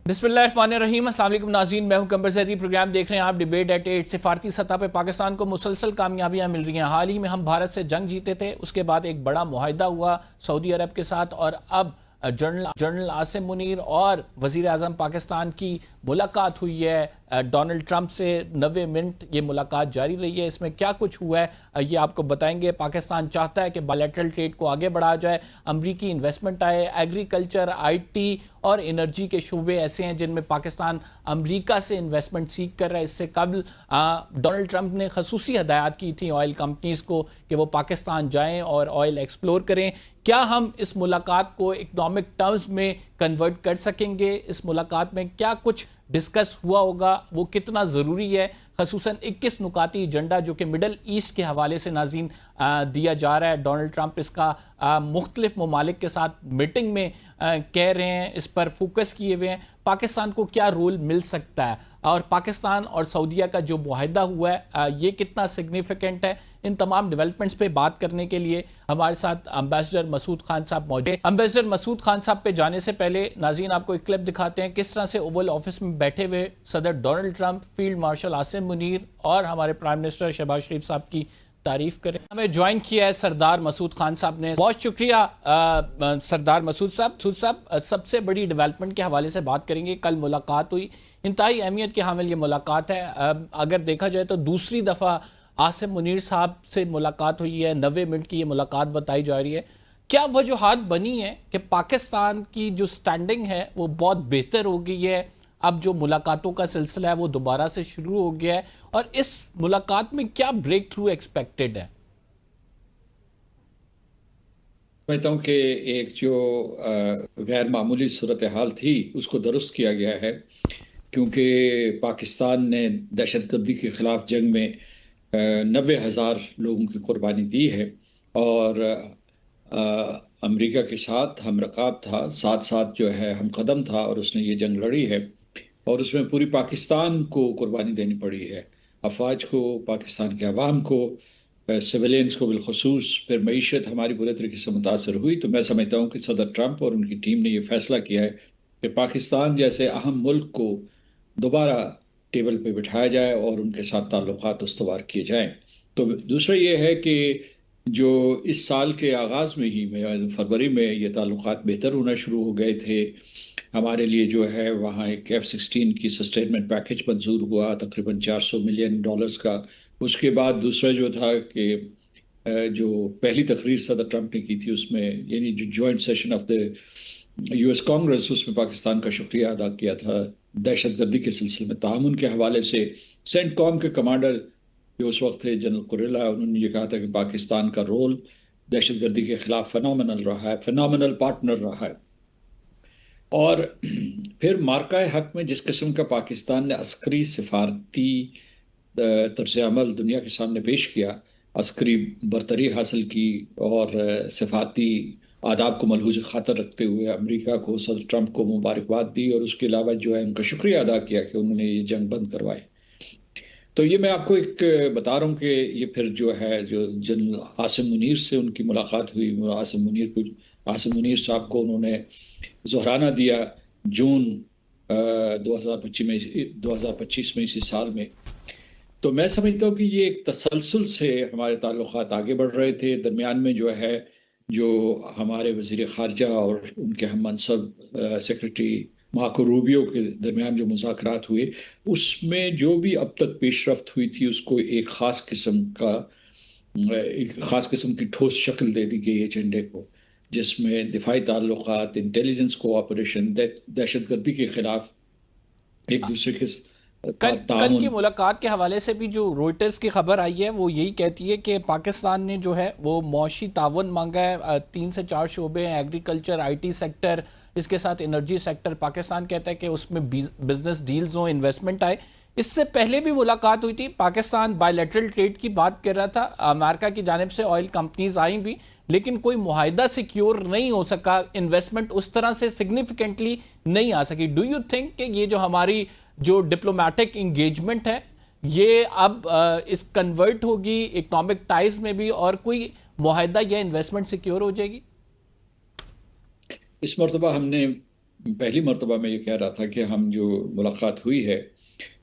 बिस्मिल्लाहिर्रहमानिर्रहीम। अस्सलाम वालेकुम नाज़रीन, मैं हूं कंबर ज़ैदी। प्रोग्राम देख रहे हैं आप डिबेट एट 8। सिफारती सतह पर पाकिस्तान को मुसलसल कामयाबियां मिल रही हैं। हाल ही में हम भारत से जंग जीते थे, उसके बाद एक बड़ा मुआहिदा हुआ सऊदी अरब के साथ, और अब जनरल आसिम मुनीर और वज़ीर आज़म पाकिस्तान की मुलाकात हुई है डोनाल्ड ट्रंप से। 90 मिनट ये मुलाकात जारी रही है। इसमें क्या कुछ हुआ है ये आपको बताएंगे। पाकिस्तान चाहता है कि बायलैटरल ट्रेड को आगे बढ़ाया जाए, अमरीकी इन्वेस्टमेंट आए। एग्रीकल्चर, IT और एनर्जी के शोबे ऐसे हैं जिनमें पाकिस्तान अमरीका से इन्वेस्टमेंट सीख कर रहा है। इससे कबल डोनाल्ड ट्रंप ने खसूसी हदायत की थी ऑयल कंपनीज को कि वो पाकिस्तान जाएं और ऑयल एक्सप्लोर करें। क्या हम इस मुलाकात को इकनॉमिक टर्म्स में कन्वर्ट कर सकेंगे? इस मुलाकात में क्या कुछ डिस्कस हुआ होगा, वो कितना ज़रूरी है? खसूसन 21 नुकाती एजेंडा जो कि मिडल ईस्ट के हवाले से नाज़रीन दिया जा रहा है। डोनाल्ड ट्रंप इसका मुख्तलिफ ममालिक के साथ मीटिंग में कह रहे हैं, इस पर फोकस किए हुए हैं। पाकिस्तान को क्या रोल मिल सकता है, और पाकिस्तान और सऊदीया का जो मुआहिदा हुआ है ये कितना सिग्निफिकेंट है? इन तमाम डेवलपमेंट्स पे बात करने के लिए हमारे साथ एम्बेसडर मसूद खान साहब मौजूद हैं। एम्बेसडर मसूद खान साहब पे जाने से पहले नाज़रीन आपको एक क्लिप दिखाते हैं किस तरह से ओवल ऑफिस में बैठे हुए सदर Donald Trump field marshal Asim Munir और हमारे प्राइम मिनिस्टर शहबाज शरीफ साहब की तारीफ करें। हमें ज्वाइन किया है सरदार मसूद खान साहब ने। बहुत शुक्रिया सरदार मसूद साहब। सबसे बड़ी डेवलपमेंट के हवाले से बात करेंगे। कल मुलाकात हुई, इंतहाई अहमियत के हामिल ये मुलाकात है। अगर देखा जाए तो दूसरी दफ़ा आसिम मुनीर साहब से मुलाकात हुई है। 90 मिनट की ये मुलाकात बताई जा रही है। क्या वजूहात बनी है कि पाकिस्तान की जो स्टैंडिंग है वो बहुत बेहतर हो गई है? अब जो मुलाकातों का सिलसिला है वो दोबारा से शुरू हो गया है, और इस मुलाकात में क्या ब्रेक थ्रू एक्सपेक्टेड है? समझता हूँ कि एक जो गैर मामूली सूरत हाल थी उसको दुरुस्त किया गया है, क्योंकि पाकिस्तान ने दहशतगर्दी के ख़िलाफ़ जंग में 90,000 लोगों की कुर्बानी दी है, और अमेरिका के साथ हम रकाब था, साथ साथ जो है हम कदम था, और उसने ये जंग लड़ी है, और उसमें पूरी पाकिस्तान को कुर्बानी देनी पड़ी है। अफवाज को, पाकिस्तान के अवाम को, सिविलियंस को बिलखसूस। फिर मईशत हमारी बुरे तरीके से मुतासर हुई। तो मैं समझता हूँ कि सदर ट्रंप और उनकी टीम ने यह फैसला किया है कि पाकिस्तान जैसे अहम मुल्क को दोबारा टेबल पे बिठाया जाए और उनके साथ ताल्लुकात उस्तवार किए जाएं। तो दूसरा ये है कि जो इस साल के आगाज़ में ही फरवरी में ये ताल्लुकात बेहतर होना शुरू हो गए थे हमारे लिए। जो है वहाँ एक F-16 की सस्टेनमेंट पैकेज मंजूर हुआ तकरीबन $400 मिलियन का। उसके बाद दूसरा जो था कि जो पहली तकरीर सदर ट्रंप ने की थी उसमें, यानी जो joint session of the US Congress, उसमें पाकिस्तान का शुक्रिया अदा किया था दहशतगर्दी के सिलसिले में तामुन के हवाले से। सेंट कॉम के कमांडर जो उस वक्त थे जनरल कुरेला, उन्होंने ये कहा था कि पाकिस्तान का रोल दहशतगर्दी के खिलाफ फिनोमिनल रहा है, फिनोमिनल पार्टनर रहा है। और फिर मार्का हक में जिस किस्म का पाकिस्तान ने अस्करी सिफारती तर्ज अमल दुनिया के सामने पेश किया, अस्करी बरतरी हासिल की, और सिफारती आदाब को मलहूज़ खातर रखते हुए अमेरिका को, सदर ट्रंप को मुबारकबाद दी, और उसके अलावा जो है उनका शुक्रिया अदा किया कि उन्होंने ये जंग बंद करवाए। तो ये मैं आपको एक बता रहा हूँ कि ये फिर जो है जो जनरल आसिम मुनीर से उनकी मुलाकात हुई, आसिम मुनीर साहब को उन्होंने ज़ोहराना दिया जून 2025 में इसी साल में। तो मैं समझता हूँ कि ये एक तसलसल से हमारे ताल्लुकात आगे बढ़ रहे थे। दरमियान में जो है जो हमारे वज़ीर ख़ारजा और उनके हम मनसब सेक्रेटरी मार्को रूबियो के दरमियान जो मुज़ाकरात हुए, उसमें जो भी अब तक पेशरफ्त हुई थी उसको एक ख़ास किस्म की ठोस शक्ल दे दी गई एजेंडे को, जिसमें दिफाई ताल्लुकात, इंटेलिजेंस कोऑपरेशन, दहशतगर्दी के खिलाफ एक दूसरे के कल की मुलाकात के हवाले से भी जो रोइटर्स की खबर आई है वो यही कहती है कि पाकिस्तान ने जो है वो मौशी तावन मांगा है। 3 से 4 शोबे हैं, एग्रीकल्चर, IT सेक्टर, इसके साथ एनर्जी सेक्टर। पाकिस्तान कहता है कि उसमें बिजनेस डील्स हों, इन्वेस्टमेंट आए। इससे पहले भी मुलाकात हुई थी, पाकिस्तान बायलैटरल ट्रेड की बात कर रहा था। अमेरिका की जानिब से ऑयल कंपनीज आई भी, लेकिन कोई मुआहिदा सिक्योर नहीं हो सका, इन्वेस्टमेंट उस तरह से सिग्निफिकेंटली नहीं आ सकी। डू यू थिंक कि ये जो हमारी जो डिप्लोमेटिक इंगेजमेंट है ये अब इस कन्वर्ट होगी इकोनॉमिक टाइज में भी, और कोई मुआहिदा या इन्वेस्टमेंट सिक्योर हो जाएगी? इस मरतबा हमने पहली मर्तबा मैं ये कह रहा था कि हम जो मुलाकात हुई है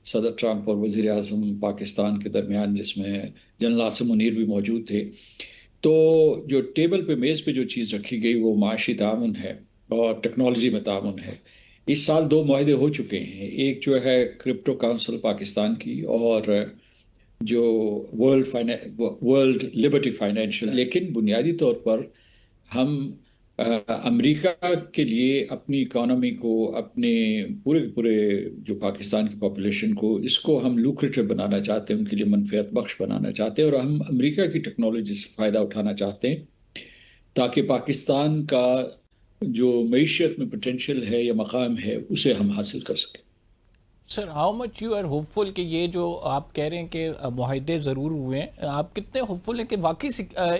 सदर ट्रंप और वज़ीर आज़म पाकिस्तान के दरमियान, जिसमें जनरल आसिम मुनीर भी मौजूद थे, तो जो टेबल पे मेज़ पे जो चीज़ रखी गई वो माशी ताउन है और टेक्नोलॉजी में ताउन है। इस साल दो माहदे हो चुके हैं, एक जो है क्रिप्टो काउंसिल पाकिस्तान की और जो वर्ल्ड लिबर्टी फाइनेंशियल। लेकिन बुनियादी तौर पर हम अमेरिका के लिए अपनी इकोनॉमी को, अपने पूरे पूरे जो पाकिस्तान की पॉपुलेशन को, इसको हम लुक्रेटिव बनाना चाहते हैं, उनके लिए मनफियत बख्श बनाना चाहते हैं और हम अमेरिका की टेक्नोलॉजी से फ़ायदा उठाना चाहते हैं ताकि पाकिस्तान का जो मईशत में पोटेंशियल है या मकाम है उसे हम हासिल कर सकें। Sir, how much you are hopeful कि ये जो आप कह रहे हैं कि मुआहदे ज़रूर हुए हैं, आप कितने होपफुल हैं कि वाकई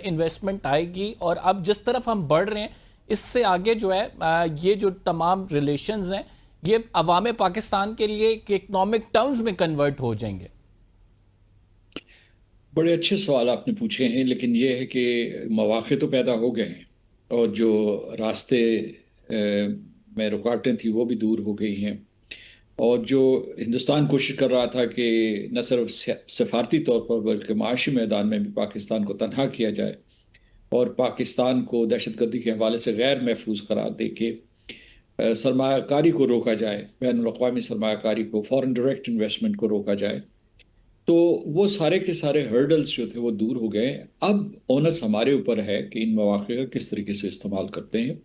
इन्वेस्टमेंट आएगी और अब जिस तरफ हम बढ़ रहे हैं इससे आगे जो है ये जो तमाम रिलेशंस हैं ये अवाम पाकिस्तान के लिए इकनॉमिक टर्म्स में कन्वर्ट हो जाएंगे? बड़े अच्छे सवाल आपने पूछे हैं, लेकिन ये है कि मौक़े तो पैदा हो गए हैं और जो रास्ते में रुकावटें थी वो भी दूर हो गई हैं। और जो हिंदुस्तान कोशिश कर रहा था कि न सिर्फ सफारती तौर पर बल्कि माशी मैदान में भी पाकिस्तान को तनहा किया जाए और पाकिस्तान को दहशतगर्दी के हवाले से गैर महफूज करार दे के सरमाकारी को रोका जाए, बैनुल अक़वामी सरमाकारी को, फॉरेन डायरेक्ट इन्वेस्टमेंट को रोका जाए, तो वो सारे के सारे हर्डल्स जो थे वो दूर हो गए। अब ओनस हमारे ऊपर है कि इन मौक़े का किस तरीके से इस्तेमाल करते हैं,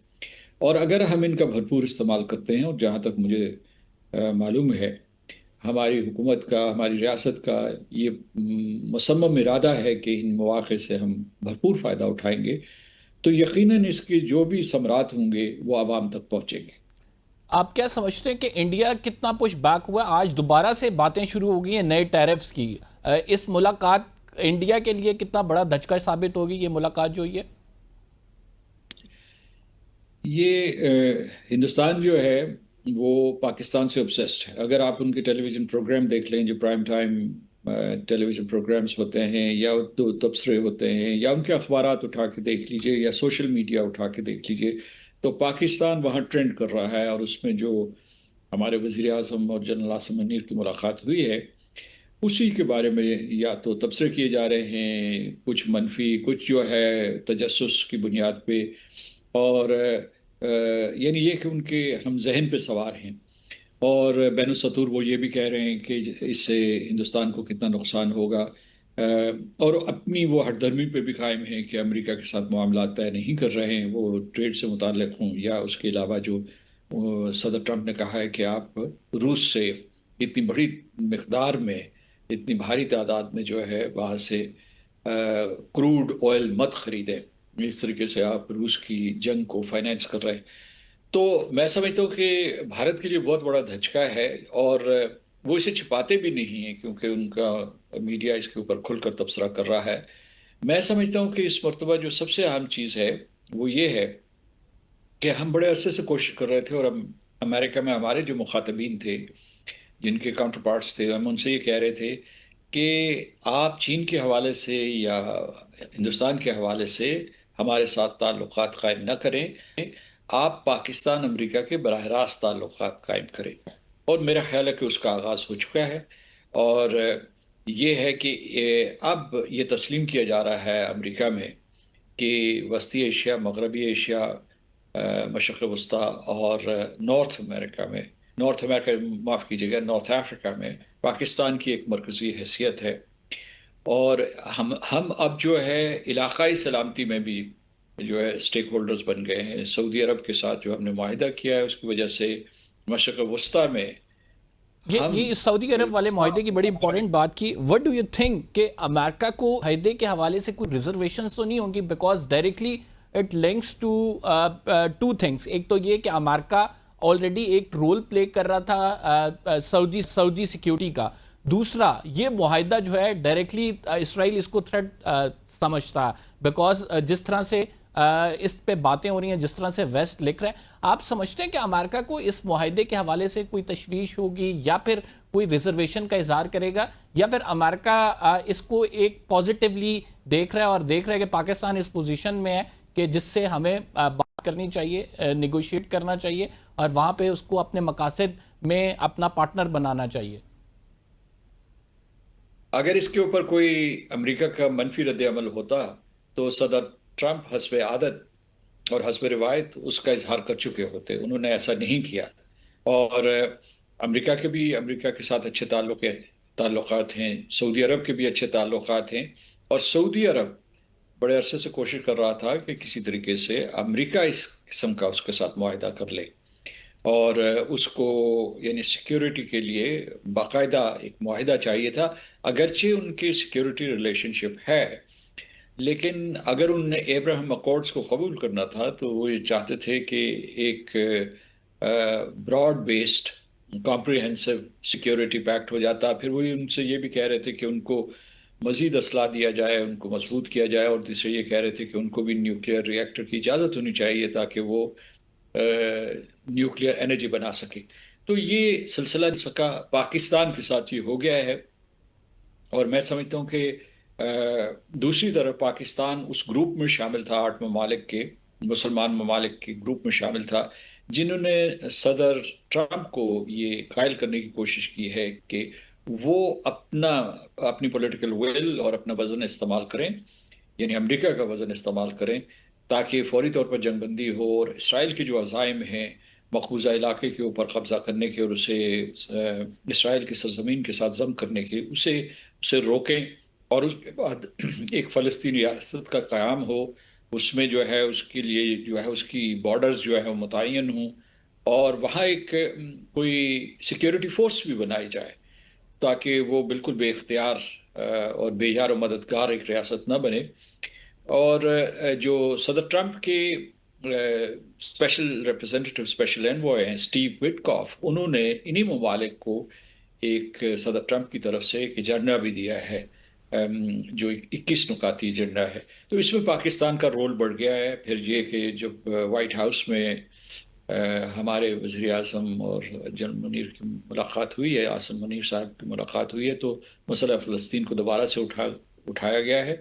और अगर हम इनका भरपूर इस्तेमाल करते हैं, और जहाँ तक मुझे मालूम है हमारी हुकूमत का, हमारी रियासत का ये मुसम्मम इरादा है कि इन मौक़े से हम भरपूर फ़ायदा उठाएंगे, तो यकीनन इसके जो भी समरात होंगे वो आवाम तक पहुँचेंगे। आप क्या समझते हैं कि इंडिया कितना पुश बैक हुआ? आज दोबारा से बातें शुरू हो गई हैं नए टैरिफ्स की। इस मुलाकात इंडिया के लिए कितना बड़ा धचका साबित होगी ये मुलाकात जो ये हिंदुस्तान जो है वो पाकिस्तान से ऑब्सेस्ड है। अगर आप उनके टेलीविज़न प्रोग्राम देख लें, जो प्राइम टाइम टेलीविज़न प्रोग्राम्स होते हैं या दो तबसरे होते हैं, या उनके अखबारात उठा के देख लीजिए या सोशल मीडिया उठा के देख लीजिए, तो पाकिस्तान वहाँ ट्रेंड कर रहा है। और उसमें जो हमारे वज़ीर आज़म और जनरल आसिम मुनीर की मुलाकात हुई है उसी के बारे में या तो तबसरे किए जा रहे हैं, कुछ मनफी, कुछ जो है तजस्सुस की बुनियाद पे, और यानी ये कि उनके हम जहन पे सवार हैं। और बैनुल सतूर वो ये भी कह रहे हैं कि इससे हिंदुस्तान को कितना नुकसान होगा, और अपनी वो हठधर्मी पे भी कायम है कि अमेरिका के साथ मामला तय नहीं कर रहे हैं, वो ट्रेड से मुताल्लिक़ हों या उसके अलावा जो सदर ट्रंप ने कहा है कि आप रूस से इतनी बड़ी मकदार में, इतनी भारी तादाद में जो है वहाँ से क्रूड ऑयल मत ख़रीदें, इस तरीके से आप रूस की जंग को फाइनेंस कर रहे हैं। तो मैं समझता हूँ कि भारत के लिए बहुत बड़ा धचका है, और वो इसे छिपाते भी नहीं हैं क्योंकि उनका मीडिया इसके ऊपर खुलकर तबसरा कर रहा है। मैं समझता हूँ कि इस मरतबा जो सबसे अहम चीज़ है वो ये है कि हम बड़े अरसे से कोशिश कर रहे थे, और हम अमेरिका में हमारे जो मुखातबीन थे, जिनके काउंटर पार्ट्स थे, हम उनसे ये कह रहे थे कि आप चीन के हवाले से या हिंदुस्तान के हवाले से हमारे साथ ताल्लुकात कायम न करें, आप पाकिस्तान अमेरिका के बराह रास्त ताल्लुकात कायम करें। और मेरा ख्याल है कि उसका आगाज़ हो चुका है, और ये है कि अब ये तस्लीम किया जा रहा है अमेरिका में कि वस्ती एशिया, मगरबी एशिया, मशरक़ वस्ता और नॉर्थ अमेरिका, माफ़ कीजिएगा, नॉर्थ अफ्रीका में पाकिस्तान की एक मरकज़ी हैसियत है। और हम अब जो है इलाक़ाई सलामती में भी जो है स्टेक होल्डर्स बन गए हैं। सऊदी अरब के साथ जो हमने मुआहिदा किया है उसकी वजह से मशरक़ वस्ता में ये इस सऊदी अरब वाले मुआहिदे की बड़ी इंपॉर्टेंट बात की। व्हाट डू यू थिंक कि अमेरिका को मुआहिदे के हवाले से कोई रिजर्वेशंस तो नहीं होंगी? Because directly it links to two things. एक तो ये कि अमेरिका ऑलरेडी एक रोल प्ले कर रहा था सऊदी सिक्योरिटी का। दूसरा, ये मुआहिदा जो है डायरेक्टली इसराइल इसको थ्रेट समझता है, बिकॉज जिस तरह से इस पे बातें हो रही हैं, जिस तरह से वेस्ट लिख रहे हैं, आप समझते हैं कि अमेरिका को इस मुआहिदे के हवाले से कोई तशवीश होगी या फिर कोई रिजर्वेशन का इजहार करेगा, या फिर अमेरिका इसको एक पॉजिटिवली देख रहा है और देख रहा है कि पाकिस्तान इस पोजीशन में है कि जिससे हमें बात کرنی چاہیے، نیگوشیٹ کرنا چاہیے اور وہاں پہ اس کو اپنے مقاصد میں اپنا پارٹنر بنانا چاہیے؟ اگر اس کے اوپر کوئی امریکہ کا منفی رد عمل ہوتا تو صدر ٹرمپ حسب عادت اور حسب روایت اس کا اظہار کر چکے ہوتے. انہوں نے ایسا نہیں کیا. اور امریکہ کے ساتھ اچھے تعلقات ہیں، سعودی عرب کے بھی اچھے تعلقات ہیں، اور سعودی عرب بڑے عرصے سے کوشش کر رہا تھا کہ کسی طریقے سے امریکہ اس قسم کا اس کے ساتھ معاہدہ کر لے، اور اس کو یعنی سیکیورٹی کے لیے باقاعدہ ایک معاہدہ چاہیے تھا. اگرچہ ان کی سیکیورٹی ریلیشن شپ ہے، لیکن اگر ان نے ایبراہم اکارڈز کو قبول کرنا تھا تو وہ یہ چاہتے تھے کہ ایک broad based comprehensive security pact ہو جاتا. پھر وہی ان سے یہ بھی کہہ رہے تھے کہ ان کو مزید اسلحہ دیا جائے، ان کو مضبوط کیا جائے، اور دوسرے یہ کہہ رہے تھے کہ ان کو بھی نیوکلیئر ری ایکٹر کی اجازت ہونی چاہیے تاکہ وہ نیوکلیئر انرجی بنا سکے. تو یہ سلسلہ کا پاکستان کے ساتھ یہ ہو گیا ہے، اور میں سمجھتا ہوں کہ دوسری طرف پاکستان اس گروپ میں شامل تھا، 8 ممالک کے، مسلمان ممالک کے گروپ میں شامل تھا، جنہوں نے صدر ٹرمپ کو یہ قائل کرنے کی کوشش کی ہے کہ وہ اپنی پولیٹیکل ویل اور اپنا وزن استعمال کریں، یعنی امریکہ کا وزن استعمال کریں، تاکہ فوری طور پر جنگ بندی ہو، اور اسرائیل کے جو عزائم ہیں مقبوضہ علاقے کے اوپر قبضہ کرنے کے اور اسے اسرائیل کی سرزمین کے ساتھ ضم کرنے کے، اسے روکیں، اور اس کے بعد ایک فلسطینی ریاست کا قیام ہو. اس میں جو ہے اس کے لیے جو ہے اس کی بارڈرز جو ہے وہ متعین ہوں، اور وہاں ایک کوئی سیکیورٹی فورس بھی بنائی جائے تاکہ وہ بالکل بے اختیار اور بے یار و مددگار ایک ریاست نہ بنے. اور جو صدر ٹرمپ کے اسپیشل ریپرزینٹیٹیو، اسپیشل انوائے ہیں اسٹیو وٹکاف، انہوں نے انہی ممالک کو ایک صدر ٹرمپ کی طرف سے ایک ایجنڈا بھی دیا ہے، جو 21 نکاتی ایجنڈا ہے. تو اس میں پاکستان کا رول بڑھ گیا ہے. پھر یہ کہ جب وائٹ ہاؤس میں ہمارے وزیر اعظم اور جنرل منیر کی ملاقات ہوئی ہے، عاصم منیر صاحب کی ملاقات ہوئی ہے، تو مسئلہ فلسطین کو دوبارہ سے اٹھایا گیا ہے.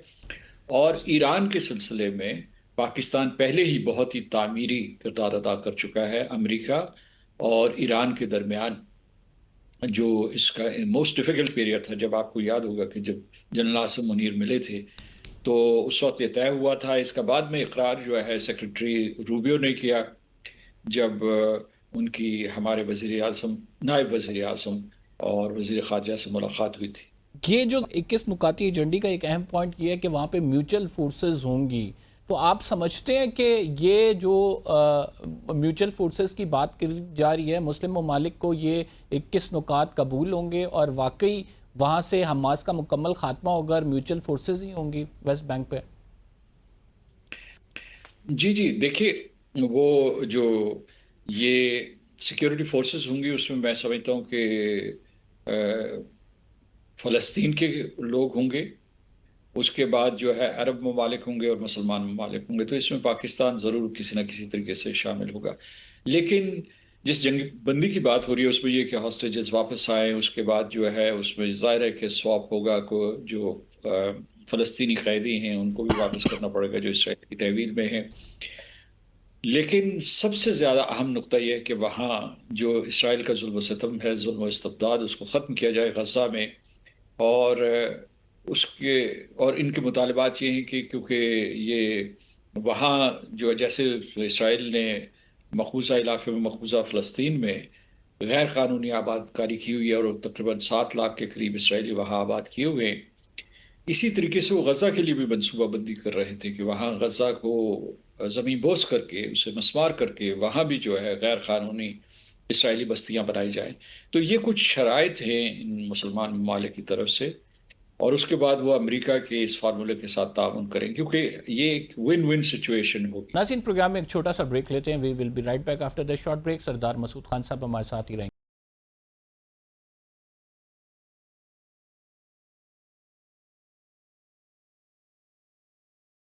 اور ایران کے سلسلے میں پاکستان پہلے ہی بہت ہی تعمیری کردار ادا کر چکا ہے. امریکہ اور ایران کے درمیان جو اس کا موسٹ ڈیفیکلٹ پیریڈ تھا، جب آپ کو یاد ہوگا کہ جب جنرل عاصم منیر ملے تھے تو اس وقت یہ طے ہوا تھا. اس کا بعد میں اقرار جو ہے سیکرٹری روبیو نے کیا، جب ان کی ہمارے وزیر اعظم، نائب وزیر اعظم اور وزیر خارجہ سے ملاقات ہوئی تھی. یہ جو 21 نکاتی ایجنڈے کا ایک اہم پوائنٹ یہ ہے کہ وہاں پہ میوچل فورسز ہوں گی، تو آپ سمجھتے ہیں کہ یہ جو میوچل فورسز کی بات کی جا رہی ہے، مسلم ممالک کو یہ 21 نکات قبول ہوں گے اور واقعی وہاں سے حماس کا مکمل خاتمہ ہوگا اور میوچل فورسز ہی ہوں گی ویسٹ بینک پہ؟ جی دیکھیے، وہ جو یہ سیکیورٹی فورسز ہوں گی اس میں میں سمجھتا ہوں کہ فلسطین کے لوگ ہوں گے، اس کے بعد جو ہے عرب ممالک ہوں گے اور مسلمان ممالک ہوں گے. تو اس میں پاکستان ضرور کسی نہ کسی طریقے سے شامل ہوگا. لیکن جس جنگ بندی کی بات ہو رہی ہے اس میں یہ کہ ہاسٹیجز واپس آئیں، اس کے بعد جو ہے اس میں ظاہر ہے کہ سواپ ہوگا، کو جو فلسطینی قیدی ہیں ان کو بھی واپس کرنا پڑے گا جو اسرائیل کی تحویل میں ہیں. لیکن سب سے زیادہ اہم نقطہ یہ ہے کہ وہاں جو اسرائیل کا ظلم و ستم ہے، ظلم و استبداد، اس کو ختم کیا جائے غزہ میں. اور ان کے مطالبات یہ ہیں کہ کیونکہ یہ وہاں جو جیسے اسرائیل نے مقبوضہ علاقے میں، مقبوضہ فلسطین میں غیر قانونی آباد کاری کی ہوئی ہے اور تقریباً 7 لاکھ کے قریب اسرائیلی وہاں آباد کیے ہوئے ہیں، اسی طریقے سے وہ غزہ کے لیے بھی منصوبہ بندی کر رہے تھے کہ وہاں غزہ کو زمین بوس کر کے، اسے مسمار کر کے وہاں بھی جو ہے غیر قانونی اسرائیلی بستیاں بنائی جائیں. تو یہ کچھ شرائط ہیں ان مسلمان ممالک کی طرف سے، اور اس کے بعد وہ امریکہ کے اس فارمولے کے ساتھ تعاون کریں، کیونکہ یہ ایک ون ون سچویشن ہوگی. ناظرین، پروگرام میں ایک چھوٹا سا بریک لیتے ہیں. We will be right back after this short break. Sardar Masood Khan صاحب ہمارے ساتھ ہی رہیں گے.